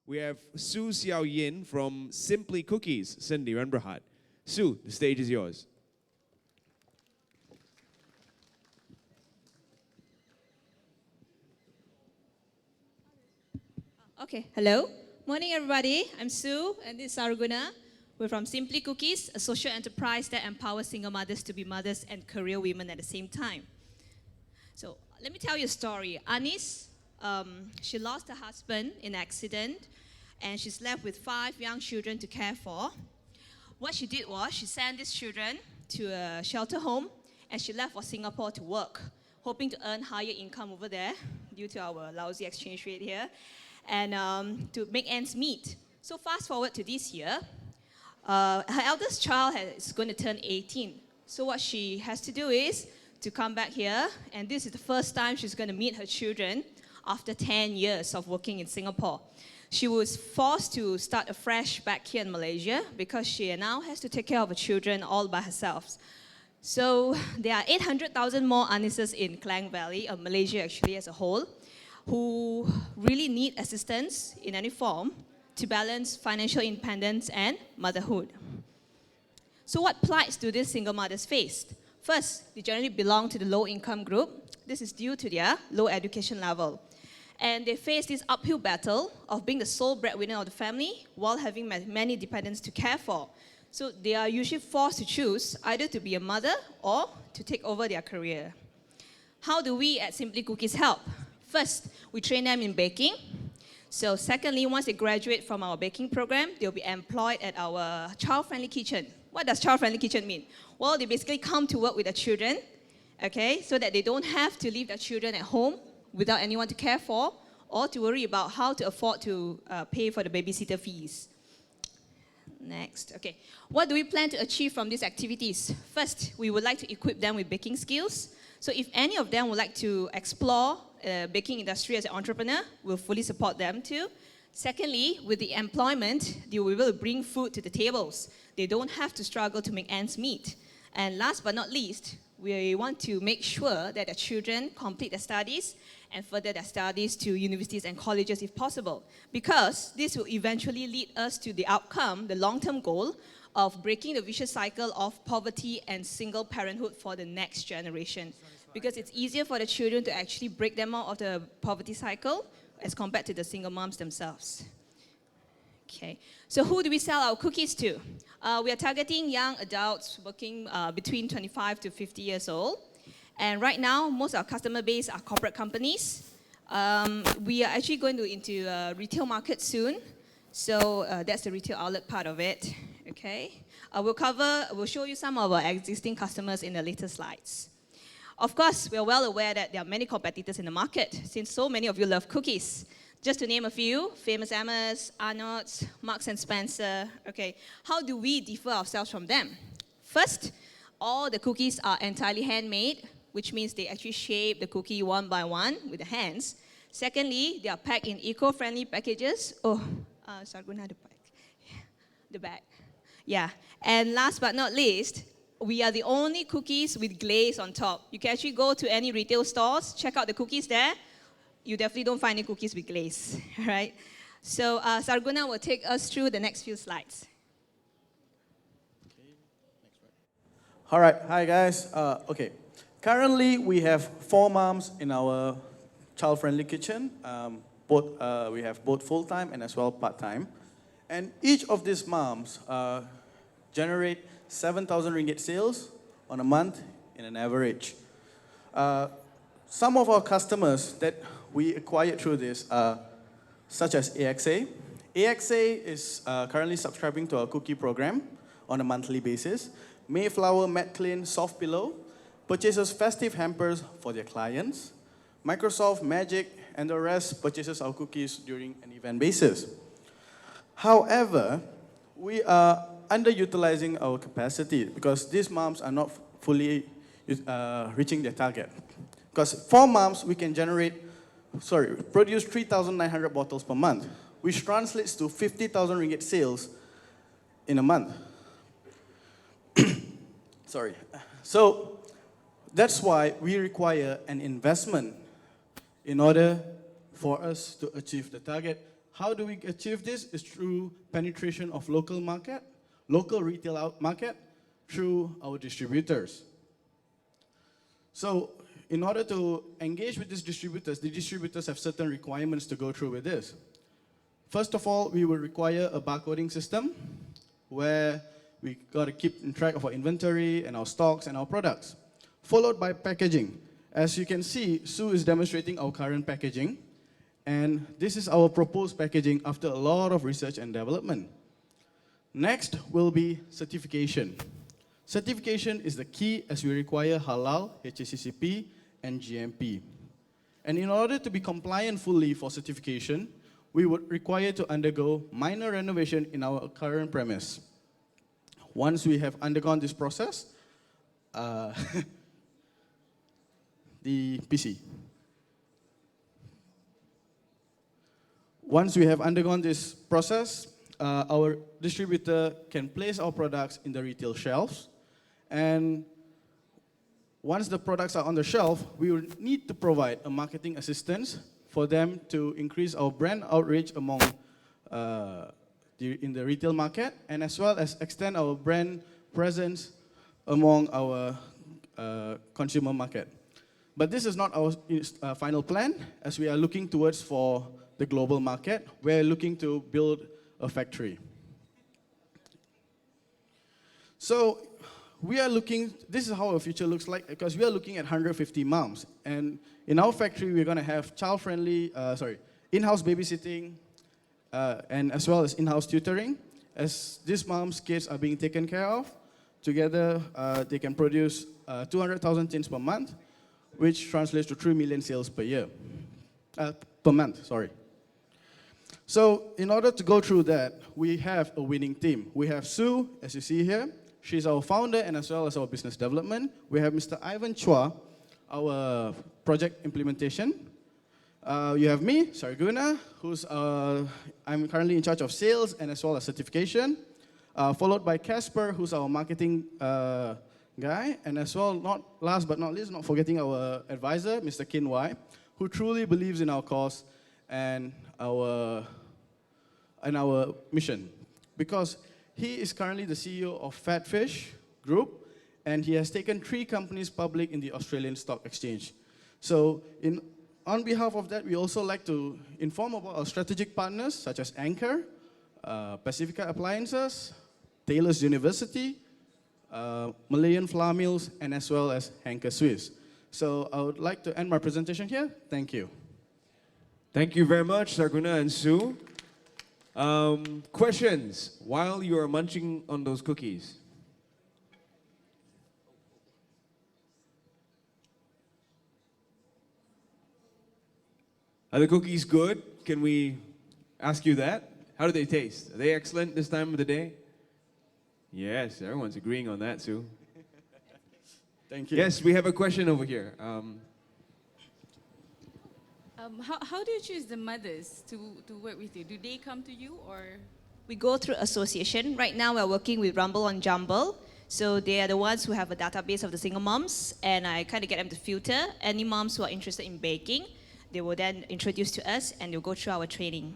we have Sue Xiao Yin from Simply Cookies, Cindy Renbrahat. Sue, the stage is yours. Okay, hello. Morning, everybody. I'm Sue, and this is Aruguna. We're from Simply Cookies, a social enterprise that empowers single mothers to be mothers and career women at the same time. So let me tell you a story. Anis, she lost her husband in an accident, and she's left with 5 young children to care for. What she did was she sent these children to a shelter home, and she left for Singapore to work, hoping to earn higher income over there due to our lousy exchange rate here, and to make ends meet. So fast forward to this year, her eldest child is going to turn 18. So what she has to do is to come back here, and this is the first time she's going to meet her children after 10 years of working in Singapore. She was forced to start afresh back here in Malaysia because she now has to take care of her children all by herself. So there are 800,000 more Anises in Klang Valley, or Malaysia actually as a whole, who really need assistance in any form to balance financial independence and motherhood. So what plights do these single mothers face? First, they generally belong to the low-income group. This is due to their low education level. And they face this uphill battle of being the sole breadwinner of the family while having many dependents to care for. So they are usually forced to choose either to be a mother or to take over their career. How do we at Simply Cookies help? First, we train them in baking. So secondly, once they graduate from our baking program, they'll be employed at our child-friendly kitchen. What does child-friendly kitchen mean? Well, they basically come to work with their children, okay, so that they don't have to leave their children at home without anyone to care for or to worry about how to afford to pay for the babysitter fees. Next, okay. What do we plan to achieve from these activities? First, we would like to equip them with baking skills. So if any of them would like to explore baking industry as an entrepreneur, we'll fully support them too. Secondly, with the employment, they will be able to bring food to the tables. They don't have to struggle to make ends meet. And last but not least, we want to make sure that the children complete their studies and further their studies to universities and colleges if possible, because this will eventually lead us to the outcome, the long-term goal of breaking the vicious cycle of poverty and single parenthood for the next generation. Because it's easier for the children to actually break them out of the poverty cycle as compared to the single moms themselves. Okay, so who do we sell our cookies to? We are targeting young adults working between 25 to 50 years old. And right now, most of our customer base are corporate companies. We are actually going into retail market soon. So that's the retail outlet part of it. Okay, we'll show you some of our existing customers in the later slides. Of course, we are well aware that there are many competitors in the market, since so many of you love cookies. Just to name a few, Famous Amos, Arnott's, Marks & Spencer. Okay, how do we differ ourselves from them? First, all the cookies are entirely handmade, which means they actually shape the cookie one by one with the hands. Secondly, they are packed in eco-friendly packages. Sorry, the bag. Yeah, and last but not least, we are the only cookies with glaze on top. You can actually go to any retail stores, check out the cookies there. You definitely don't find any cookies with glaze, right? So Sarguna will take us through the next few slides. Okay, next slide. All right, hi guys. Okay, currently we have 4 moms in our child-friendly kitchen. We have both full-time and as well part-time. And each of these moms generate 7,000 ringgit sales on a month in an average. Some of our customers that we acquired through this are such as AXA. AXA is currently subscribing to our cookie program on a monthly basis. Mayflower Matte Clean Soft Pillow purchases festive hampers for their clients. Microsoft, Magic, and the rest purchases our cookies during an event basis. However, we are underutilizing our capacity because these moms are not fully reaching their target. Because 4 moms, we can produce 3,900 bottles per month, which translates to 50,000 ringgit sales in a month. Sorry. So that's why we require an investment in order for us to achieve the target. How do we achieve this? Is through penetration of local market, local retail market, through our distributors. So in order to engage with these distributors, the distributors have certain requirements to go through with this. First of all, we will require a barcoding system where we got to keep in track of our inventory and our stocks and our products, followed by packaging. As you can see, Sue is demonstrating our current packaging, and this is our proposed packaging after a lot of research and development. Next will be certification. Certification is the key as we require halal, HACCP, and GMP. And in order to be compliant fully for certification, we would require to undergo minor renovation in our current premise. Once we have undergone this process, the PC. Once we have undergone this process, our distributor can place our products in the retail shelves. And once the products are on the shelf, we will need to provide a marketing assistance for them to increase our brand outreach among in the retail market, and as well as extend our brand presence among our consumer market. But this is not our final plan, as we are looking towards for the global market. We're looking to build a factory. So we are looking, this is how our future looks like, because we are looking at 150 moms. And in our factory, we're going to have child-friendly, in-house babysitting, and as well as in-house tutoring. As these moms' kids are being taken care of, together they can produce 200,000 tins per month, which translates to 3 million sales per year. Per month, sorry. So in order to go through that, we have a winning team. We have Sue, as you see here. She's our founder and as well as our business development. We have Mr. Ivan Chua, our project implementation. You have me, Sarguna, who's I'm currently in charge of sales and as well as certification. Followed by Casper, who's our marketing guy, and as well, not last but not least, not forgetting our advisor, Mr. Kin Wai, who truly believes in our cause and our mission, because he is currently the CEO of Fatfish Group, and he has taken 3 companies public in the Australian Stock Exchange. So on behalf of that, we also like to inform about our strategic partners, such as Anchor, Pacifica Appliances, Taylor's University, Malayan Flour Mills, and as well as Henker Swiss. So I would like to end my presentation here. Thank you. Thank you very much, Sarguna and Sue. Questions while you are munching on those cookies? Are the cookies good? Can we ask you that? How do they taste? Are they excellent this time of the day? Yes, everyone's agreeing on that, Sue. Thank you. Yes, we have a question over here. How do you choose the mothers to work with you? Do they come to you or? We go through association. Right now, we're working with Rumble on Jumble. So they are the ones who have a database of the single moms, and I kind of get them to filter any moms who are interested in baking. They will then introduce to us, and they'll go through our training.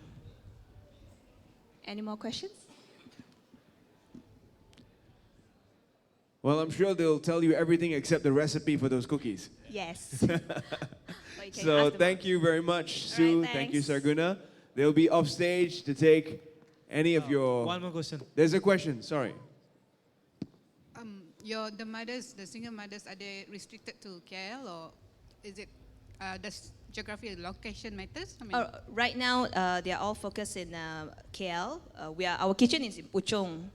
Any more questions? Well, I'm sure they'll tell you everything except the recipe for those cookies. Yes. So thank you very much, Sue. Right, thank you, thanks. Sarguna. They'll be off stage to take any of your... One more question. There's a question, sorry. The mothers, the single mothers, are they restricted to KL, or is it, does geography location matters? I mean, Right now, they are all focused in KL. Our kitchen is in Puchong.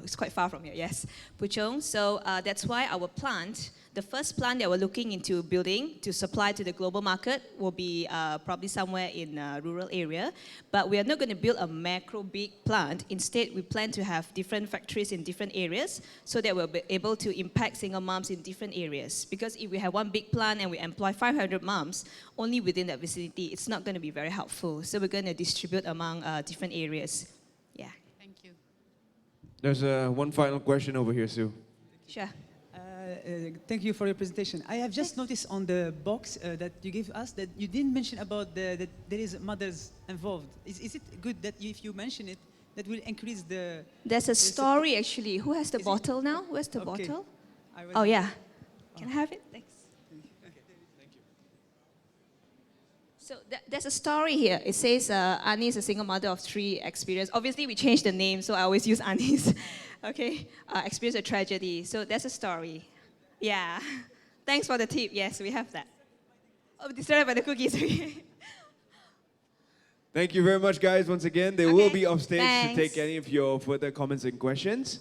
It's quite far from here, yes. Puchong. So that's why our plant, the first plant that we're looking into building to supply to the global market will be probably somewhere in a rural area. But we are not going to build a macro big plant. Instead, we plan to have different factories in different areas so that we'll be able to impact single moms in different areas. Because if we have one big plant and we employ 500 moms only within that vicinity, it's not going to be very helpful. So we're going to distribute among different areas. Yeah. thank you. There's one final question over here, Sue. Sure. thank you for your presentation. I have just noticed on the box that you gave us that you didn't mention about that there is mothers involved. Is it good that if you mention it, that will increase the... There's a story actually. Who has the Is it- bottle now? Where's the Okay. bottle? I was- Oh, yeah. Can I have it? Thanks. So there's a story here. It says Ani is a single mother of 3 experience. Obviously, we changed the name, so I always use Ani's. Okay, experience a tragedy. So that's a story. Yeah. Thanks for the tip. Yes, we have that. Oh, distracted by the cookies. Thank you very much, guys. Once again, they will Okay, be off stage to thanks. take any of your further comments and questions.